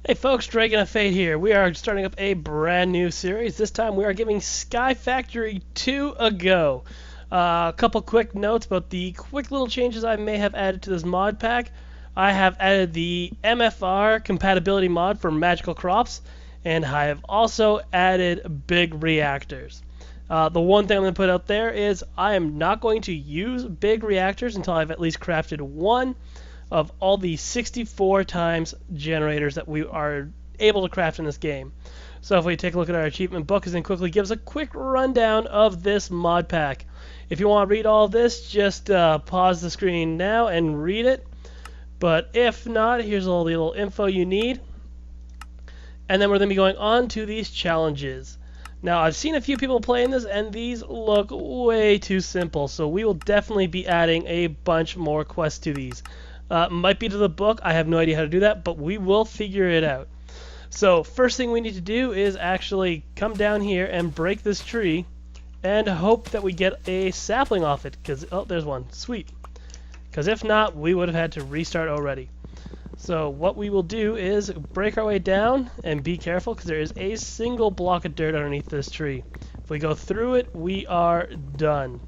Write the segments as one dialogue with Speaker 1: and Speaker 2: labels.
Speaker 1: Hey folks, Dragon of Fate here. We are starting up a brand new series. This time we are giving Skyfactory 2 a go. A couple quick notes about the quick little changes I may have added to this mod pack. I have added the MFR compatibility mod for magical crops, and I have also added big reactors. The one thing I'm going to put out there is I am not going to use big reactors until I've at least crafted one of all the 64 times generators that we are able to craft in this game. So if we take a look at our achievement book, and then quickly gives a quick rundown of this mod pack. If you want to read all of this, just pause the screen now and read it. But if not, here's all the little info you need. And then we're going to be going on to these challenges. Now, I've seen a few people playing this, and these look way too simple. So we will definitely be adding a bunch more quests to these. Might be to the book. I have no idea how to do that, but we will figure it out. So first thing we need to do is actually come down here and break this tree and hope that we get a sapling off it. Oh, there's one. Sweet. Because if not, we would have had to restart already. So what we will do is break our way down and be careful because there is a single block of dirt underneath this tree. If we go through it, we are done.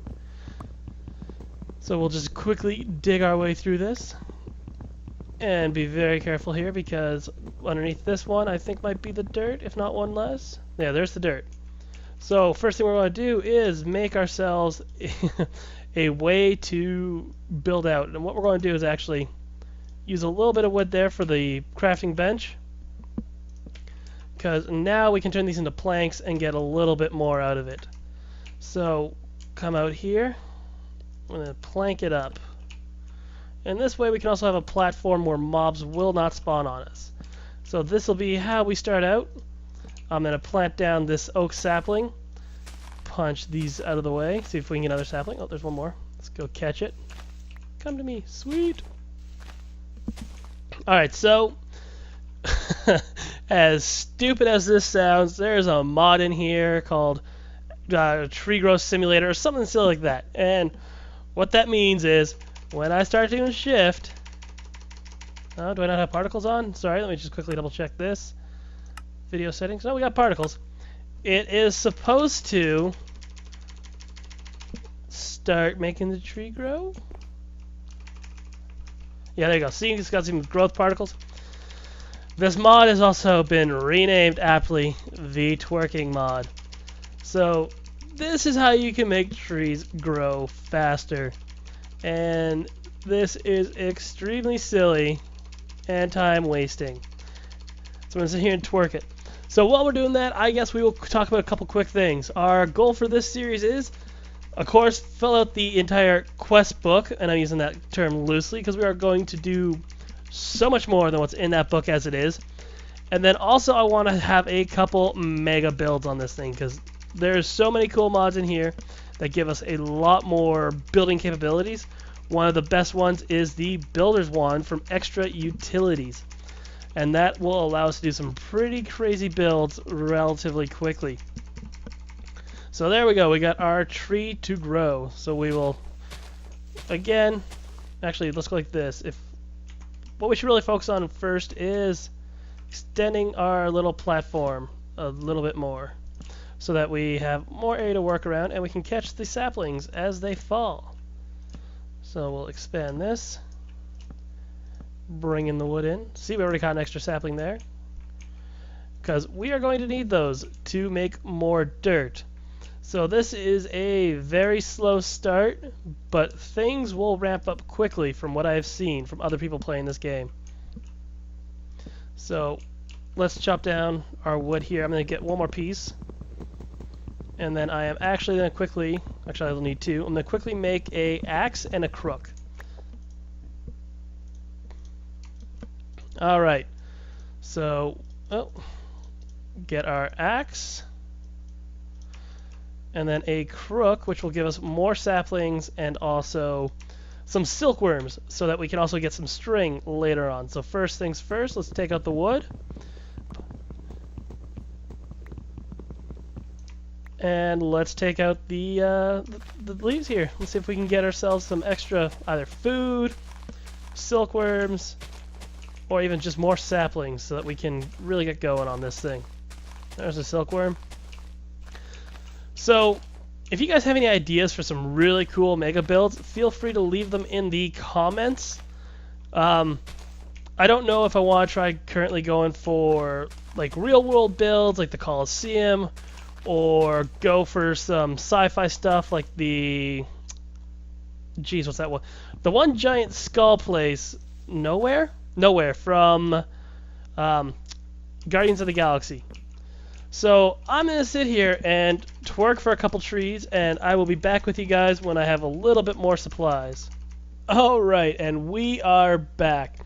Speaker 1: So we'll just quickly dig our way through this. And be very careful here because underneath this one I think might be the dirt, if not one less. Yeah, there's the dirt. So first thing we're going to do is make ourselves a way to build out. And what we're going to do is actually use a little bit of wood there for the crafting bench. Because now we can turn these into planks and get a little bit more out of it. So come out here. I'm going to plank it up. And this way we can also have a platform where mobs will not spawn on us. So this will be how we start out. I'm going to plant down this oak sapling. Punch these out of the way. See if we can get another sapling. Oh, there's one more. Let's go catch it. Come to me. Sweet. Alright, so as stupid as this sounds, there's a mod in here called Tree Growth Simulator or something silly like that. And what that means is when I start doing shift, do I not have particles on? Sorry, let me just quickly double check this. Video settings. No, we got particles. It is supposed to start making the tree grow. Yeah, there you go. See, it's got some growth particles. This mod has also been renamed aptly the twerking mod. So this is how you can make trees grow faster. And this is extremely silly and time wasting. So I'm going to sit here and twerk it. So while we're doing that, I guess we will talk about a couple quick things. Our goal for this series is, of course, fill out the entire quest book, and I'm using that term loosely because we are going to do so much more than what's in that book as it is. And then also I want to have a couple mega builds on this thing because there's so many cool mods in here that give us a lot more building capabilities. One of the best ones is the Builder's Wand from Extra Utilities. And that will allow us to do some pretty crazy builds relatively quickly. So there we go, we got our tree to grow. So we will, again, actually let's go like this. What we should really focus on first is extending our little platform a little bit more, so that we have more area to work around and we can catch the saplings as they fall. So we'll expand this, bring in the wood in. See, we already got an extra sapling there, because we are going to need those to make more dirt. So this is a very slow start, but things will ramp up quickly from what I have seen from other people playing this game. So let's chop down our wood here. I'm going to get one more piece. And then I am actually going to quickly, actually I'll need two, I'm going to quickly make a axe and a crook. Alright, so, get our axe, and then a crook, which will give us more saplings and also some silkworms, so that we can also get some string later on. So first things first, let's take out the wood. And let's take out the leaves here. Let's see if we can get ourselves some extra either food, silkworms, or even just more saplings so that we can really get going on this thing. There's a silkworm. So, if you guys have any ideas for some really cool mega builds, feel free to leave them in the comments. I don't know if I want to try currently going for like real world builds like the Colosseum, or go for some sci-fi stuff like the... Geez, what's that one? The one giant skull place, Nowhere from Guardians of the Galaxy. So I'm going to sit here and twerk for a couple trees, and I will be back with you guys when I have a little bit more supplies. Alright, and we are back.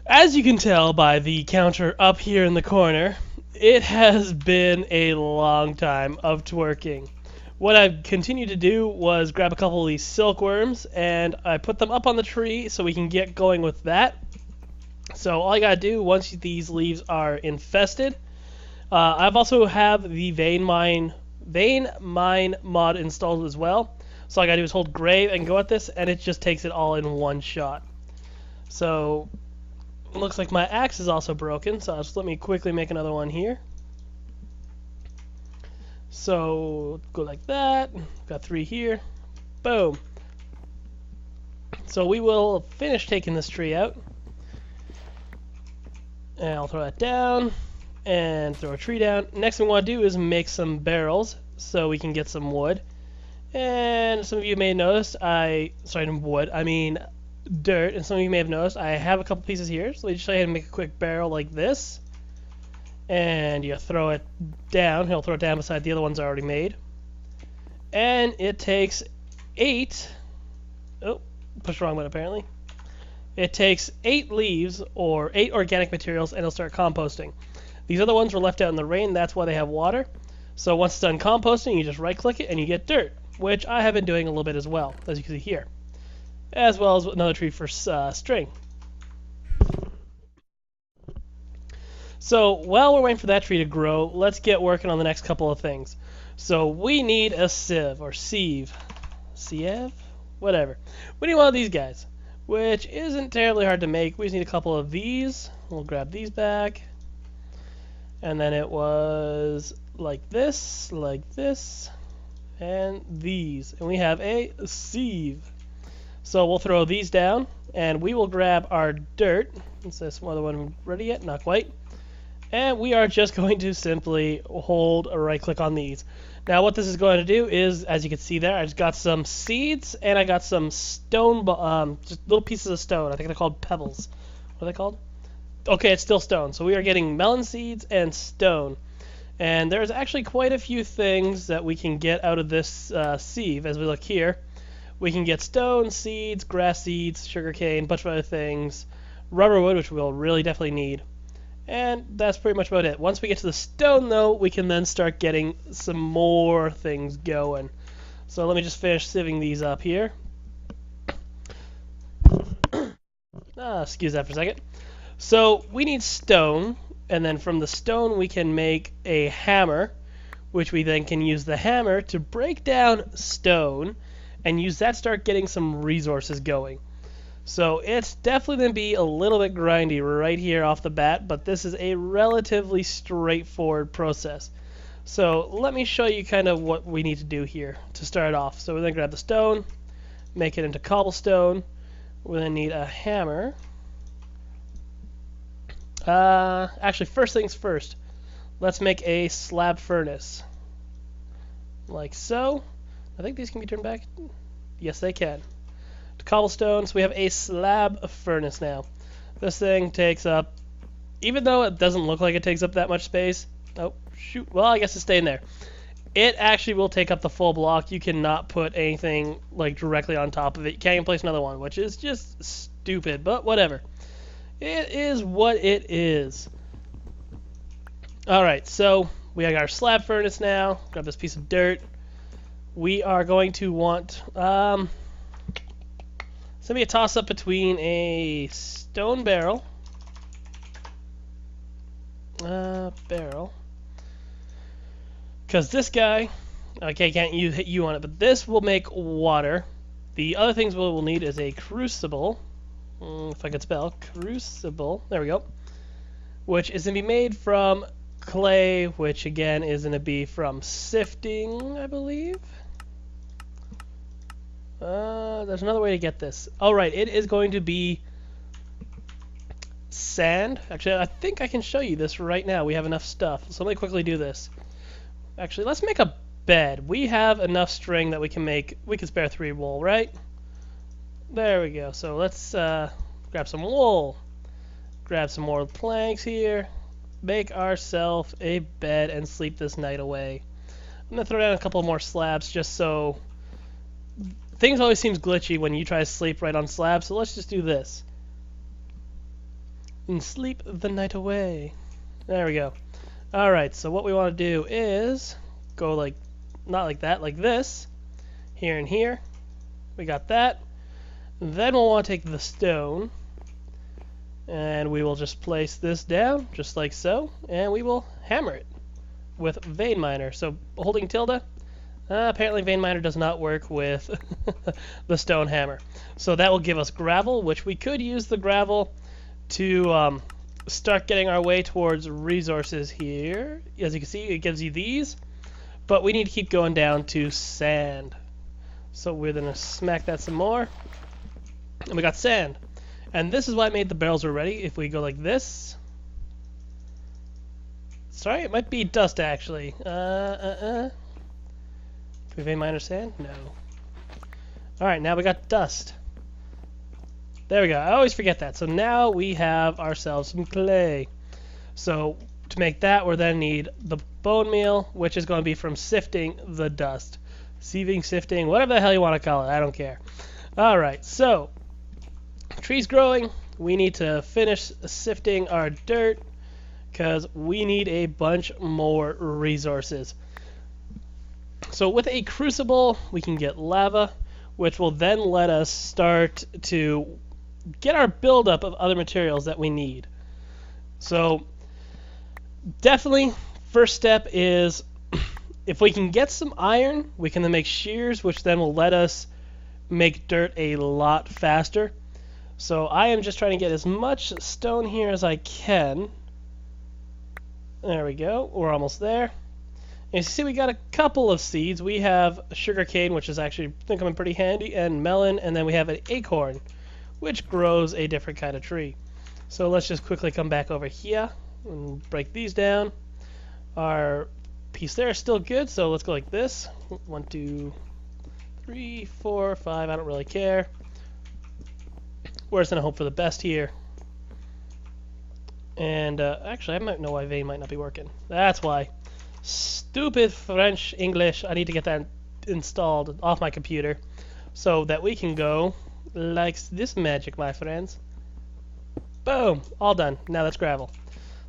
Speaker 1: As you can tell by the counter up here in the corner, it has been a long time of twerking. What I've continued to do was grab a couple of these silkworms, and I put them up on the tree so we can get going with that. So all I gotta do once these leaves are infested, I've also have the vein mine mod installed as well. So all I gotta do is hold grave and go at this, and it just takes it all in one shot. So it looks like my axe is also broken, so just let me quickly make another one here. So go like that. Got 3 here. Boom. So we will finish taking this tree out. And I'll throw that down and throw a tree down. Next thing we want to do is make some barrels so we can get some wood. And some of you may have noticed I mean dirt, and some of you may have noticed I have a couple pieces here. So let me just show you how to make a quick barrel like this. And you throw it down. He'll throw it down beside the other ones I already made. And it takes 8... Oh, pushed the wrong one apparently. It takes 8 leaves, or 8 organic materials, and it'll start composting. These other ones were left out in the rain, that's why they have water. So once it's done composting, you just right-click it and you get dirt, which I have been doing a little bit as well, as you can see here. As well as another tree for string. So while we're waiting for that tree to grow, let's get working on the next couple of things. So we need a sieve, or sieve, whatever. We need one of these guys, which isn't terribly hard to make. We just need a couple of these. We'll grab these back. And then it was like this, and these. And we have a sieve. So we'll throw these down, and we will grab our dirt. Is this other one ready yet? Not quite. And we are just going to simply hold a right click on these. Now what this is going to do is, as you can see there, I just got some seeds and I got some stone, just little pieces of stone. I think they're called pebbles. What are they called? Okay, it's still stone. So we are getting melon seeds and stone. And there's actually quite a few things that we can get out of this sieve. As we look here, we can get stone, seeds, grass seeds, sugarcane, a bunch of other things, rubber wood, which we'll really definitely need. And that's pretty much about it. Once we get to the stone, though, we can then start getting some more things going. So let me just finish sieving these up here. Excuse that for a second. So we need stone, and then from the stone we can make a hammer, which we then can use the hammer to break down stone, and use that to start getting some resources going. So it's definitely going to be a little bit grindy right here off the bat, but this is a relatively straightforward process. So let me show you kind of what we need to do here to start off. So we're going to grab the stone, make it into cobblestone. We're going to need a hammer. Actually, first things first, let's make a slab furnace. Like so. I think these can be turned back. Yes, they can. Cobblestone, so we have a slab furnace now. This thing takes up, even though it doesn't look like it takes up that much space, oh shoot, well I guess it's staying there. It actually will take up the full block. You cannot put anything like directly on top of it. You can't even place another one, which is just stupid, but whatever. It is what it is. Alright, so we have our slab furnace now. Grab this piece of dirt. We are going to want, it's going to be a toss-up between a stone barrel, because this guy, okay, can't hit you on it, but this will make water. The other things we'll need is a crucible, if I could spell, crucible, there we go, which is going to be made from clay, which again is going to be from sifting, I believe. There's another way to get this. Oh, right, it is going to be sand. Actually, I think I can show you this right now. We have enough stuff. So let me quickly do this. Actually, let's make a bed. We have enough string that we can spare 3 wool, right? There we go. So let's grab some wool. Grab some more planks here. Make ourselves a bed and sleep this night away. I'm going to throw down a couple more slabs just so... Things always seems glitchy when you try to sleep right on slabs, so let's just do this. And sleep the night away. There we go. Alright, so what we want to do is go like, not like that, like this. Here and here. We got that. Then we'll want to take the stone. And we will just place this down, just like so. And we will hammer it with vein miner. So holding tilde. Apparently vein miner does not work with the stone hammer. So that will give us gravel, which we could use the gravel to start getting our way towards resources here. As you can see, it gives you these, but we need to keep going down to sand. So we're going to smack that some more, and we got sand. And this is why I made the barrels already. If we go like this, sorry, it might be dust actually. Can we vein miner sand? No. Alright, now we got dust. There we go. I always forget that. So now we have ourselves some clay. So to make that, we're then need the bone meal, which is going to be from sifting the dust. Sieving, sifting, whatever the hell you want to call it. I don't care. Alright, so trees growing. We need to finish sifting our dirt because we need a bunch more resources. So with a crucible, we can get lava, which will then let us start to get our buildup of other materials that we need. So definitely, first step is if we can get some iron, we can then make shears, which then will let us make dirt a lot faster. So I am just trying to get as much stone here as I can. There we go. We're almost there. And you see we got a couple of seeds. We have sugarcane, which is actually coming pretty handy, and melon, and then we have an acorn, which grows a different kind of tree. So let's just quickly come back over here and break these down. Our piece there is still good, so let's go like this. 1, 2, 3, 4, 5. I don't really care. We're just going to hope for the best here. And actually, I might know why vein might not be working. That's why. Stupid French English. I need to get that installed off my computer so that we can go like this magic, my friends. Boom! All done. Now that's gravel.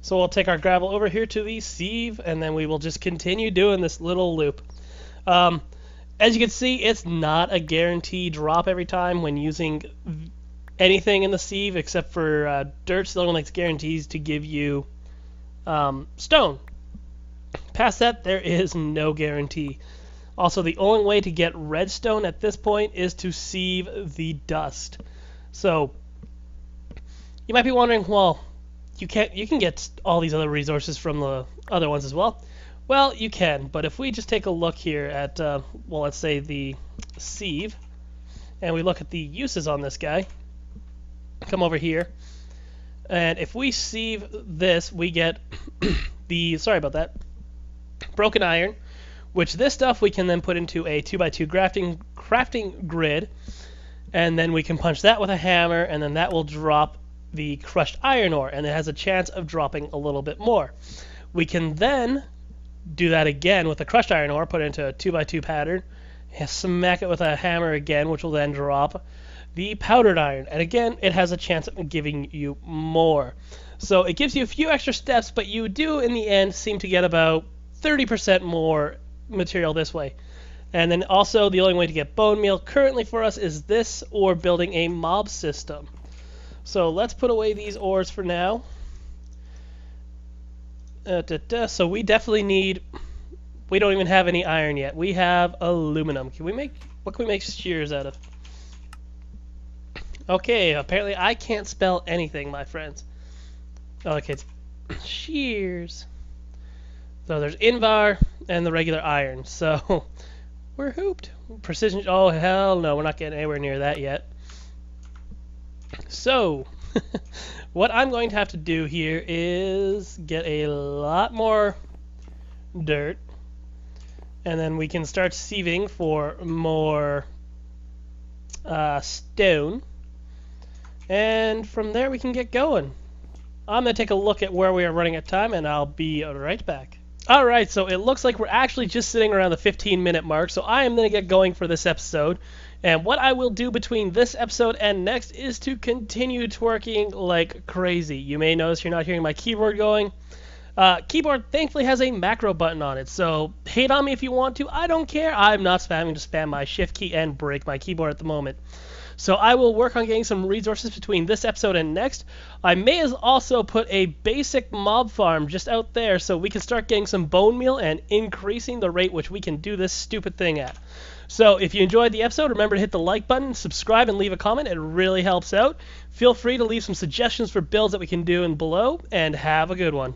Speaker 1: So we'll take our gravel over here to the sieve, and then we will just continue doing this little loop. As you can see, it's not a guaranteed drop every time when using anything in the sieve except for dirt. The only one that's guarantees to give you stone. Past that, there is no guarantee. Also, the only way to get redstone at this point is to sieve the dust. So, you might be wondering, well, you can get all these other resources from the other ones as well. Well, you can, but if we just take a look here at, well, let's say the sieve, and we look at the uses on this guy, come over here, and if we sieve this, we get the, sorry about that, broken iron, which this stuff we can then put into a 2x2 crafting grid, and then we can punch that with a hammer, and then that will drop the crushed iron ore, and it has a chance of dropping a little bit more. We can then do that again with the crushed iron ore, put it into a 2x2 pattern, and smack it with a hammer again, which will then drop the powdered iron, and again it has a chance of giving you more. So it gives you a few extra steps, but you do in the end seem to get about 30% more material this way. And then also the only way to get bone meal currently for us is this or building a mob system. So let's put away these ores for now. So we definitely need, we don't even have any iron yet. We have aluminum. What can we make shears out of? Okay, apparently I can't spell anything, my friends. Okay, it's shears. So there's Invar and the regular iron. So we're hooped. Precision. Oh, hell no. We're not getting anywhere near that yet. So what I'm going to have to do here is get a lot more dirt. And then we can start sieving for more stone. And from there we can get going. I'm going to take a look at where we are running at time, and I'll be right back. Alright, so it looks like we're actually just sitting around the 15-minute mark, so I am going to get going for this episode. And what I will do between this episode and next is to continue twerking like crazy. You may notice you're not hearing my keyboard going. Keyboard thankfully has a macro button on it, so hate on me if you want to. I don't care. I'm not spamming to spam my shift key and break my keyboard at the moment. So I will work on getting some resources between this episode and next. I may also put a basic mob farm just out there so we can start getting some bone meal and increasing the rate which we can do this stupid thing at. So if you enjoyed the episode, remember to hit the like button, subscribe, and leave a comment. It really helps out. Feel free to leave some suggestions for builds that we can do in below, and have a good one.